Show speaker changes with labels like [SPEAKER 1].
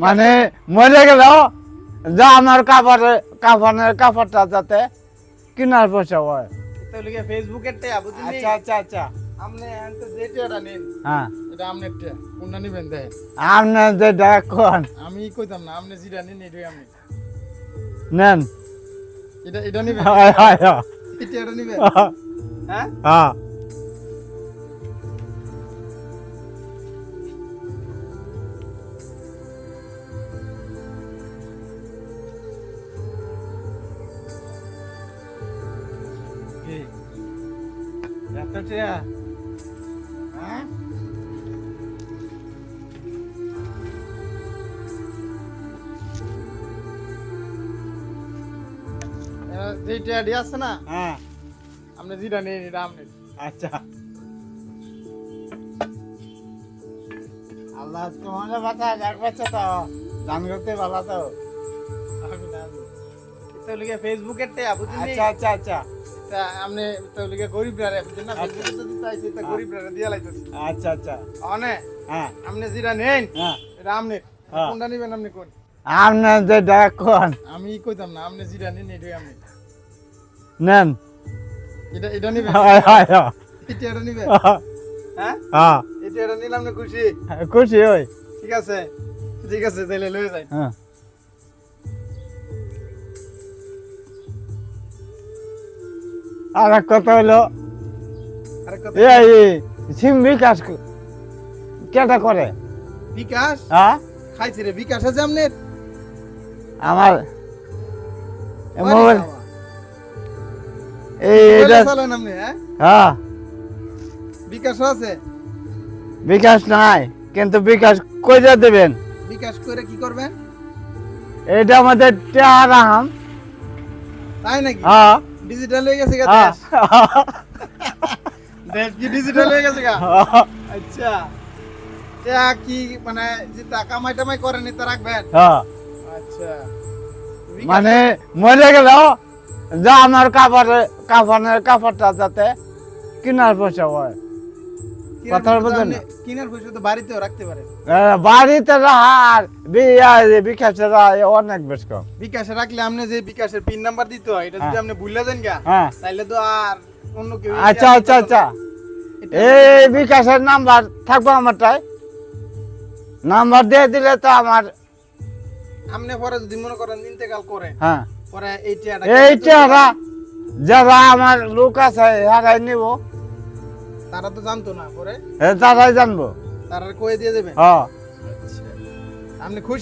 [SPEAKER 1] মানে মরে গেল যা আমার কাপড়টা যাতে কেনার পয়সা হয়।
[SPEAKER 2] তো লিখে ফেসবুকের তে বুঝলি।
[SPEAKER 1] আচ্ছা আচ্ছা আচ্ছা
[SPEAKER 2] আপনি এনতে যে টিয়াটা নিন,
[SPEAKER 1] হ্যাঁ
[SPEAKER 2] এটা আপনি টিয়া কোনটা নিবেন দেখেন।
[SPEAKER 1] আপনি যেটা কোন
[SPEAKER 2] আমি কইতাম না, আপনি যেটা নিন এটাই আপনি।
[SPEAKER 1] নেন।
[SPEAKER 2] এটা নিবেন,
[SPEAKER 1] হয় হয় হয়।
[SPEAKER 2] এই টিয়াটা নিবেন। হ্যাঁ
[SPEAKER 1] হ্যাঁ
[SPEAKER 2] কি এত টিয়া? হ্যাঁ যে টিয়াটি আছে না,
[SPEAKER 1] হ্যাঁ
[SPEAKER 2] আপনি যেটা নিন এটা আপনি।
[SPEAKER 1] আচ্ছা আল্লাহ তোমার বাচ্চা রাখবে তো দান করতে ভালো তো।
[SPEAKER 2] আমি না তো লিখে ফেসবুকের তে বুঝলি।
[SPEAKER 1] আচ্ছা আচ্ছা আচ্ছা
[SPEAKER 2] তা আপনি তো লিখে গরিবরা রে বুঝছেন না, ফেসবুকে তো দিতে আইছে তা গরিবরা দিয়া লাইতেছে।
[SPEAKER 1] আচ্ছা আচ্ছা
[SPEAKER 2] অনে
[SPEAKER 1] হ্যাঁ
[SPEAKER 2] আপনি যেটা নেন
[SPEAKER 1] হ্যাঁ
[SPEAKER 2] এটা আপনি।
[SPEAKER 1] হ্যাঁ।
[SPEAKER 2] কোনটা নিবেন আপনি কোন?
[SPEAKER 1] আপনি যেটা কোন
[SPEAKER 2] আমি কইতাম না, আপনি যেটা নিন এটাই আপনি।
[SPEAKER 1] নেন।
[SPEAKER 2] এটা নিবেন,
[SPEAKER 1] হয় হয় হয়।
[SPEAKER 2] এটা নিবেন। হ্যাঁ
[SPEAKER 1] হ্যাঁ
[SPEAKER 2] এটা নিলাম না, খুশি?
[SPEAKER 1] খুশি হই।
[SPEAKER 2] ঠিক আছে ঠিক আছে, তাহলে লয়ে যাই।
[SPEAKER 1] হ্যাঁ আর এক কথা হলো
[SPEAKER 2] আরে কত
[SPEAKER 1] এই সিম বিকাশ কেটা করে?
[SPEAKER 2] বিকাশ
[SPEAKER 1] হ্যাঁ
[SPEAKER 2] খাইছি রে, বিকাশ আছে আপনার?
[SPEAKER 1] আমার
[SPEAKER 2] ওরে
[SPEAKER 1] মোবাইল
[SPEAKER 2] বাবা।
[SPEAKER 1] এইটা
[SPEAKER 2] মোবাইলে চালান আপনি? হ্যাঁ
[SPEAKER 1] হ্যাঁ
[SPEAKER 2] বিকাশ আছে?
[SPEAKER 1] বিকাশ নাই, কিন্তু বিকাশ কইরা দেবেন।
[SPEAKER 2] বিকাশ করে কি করবেন?
[SPEAKER 1] এটা আমাদের টেহারাম।
[SPEAKER 2] তাই নাকি?
[SPEAKER 1] হ্যাঁ
[SPEAKER 2] ডিজিটাল হয়ে গেছে গা
[SPEAKER 1] হ্যাঁ
[SPEAKER 2] দেশ? দেশ কি ডিজিটাল হয়ে গেছে গা? আচ্ছা তা কি মানে যে টাকা কামাই টামাই করেন এটা রাখবেন?
[SPEAKER 1] হ্যাঁ
[SPEAKER 2] আচ্ছা
[SPEAKER 1] মানে মরে গেল যা আমার কাপড়টা যাতে কেনার পয়সা হয়। কথার বুঝেন না?
[SPEAKER 2] কিনার পয়সা তো বাড়িতেও রাখতে পারেন।
[SPEAKER 1] বাড়িতে রাহার বিকাশে অনেক বেশ কম।
[SPEAKER 2] বিকাশে রাখলে আপনি যে বিকাশের পিন নাম্বার দিতে হয় এটা যদি
[SPEAKER 1] হ্যাঁ।
[SPEAKER 2] আপনি ভুলে যান গা,
[SPEAKER 1] হ্যাঁ
[SPEAKER 2] তাইলে তো আর অন্য কেউ
[SPEAKER 1] আচ্ছা আচ্ছা আচ্ছা
[SPEAKER 2] এটা-
[SPEAKER 1] এই বিকাশের নাম্বার থাকবো আমারটাই, নাম্বার দিয়ে দিলে তো আমার।
[SPEAKER 2] আপনি পরে যদি মনে করেন ইন্তেকাল করে
[SPEAKER 1] হ্যাঁ
[SPEAKER 2] পরে এই টিয়াটা
[SPEAKER 1] এইটা যারা আমার লোক আছে হারাই নিব,
[SPEAKER 2] তারা তো জানতো না, পরে
[SPEAKER 1] তারাই জানবো।
[SPEAKER 2] তারা কয়ে দিয়ে দেবে।
[SPEAKER 1] হ্যাঁ
[SPEAKER 2] আপনি খুশি?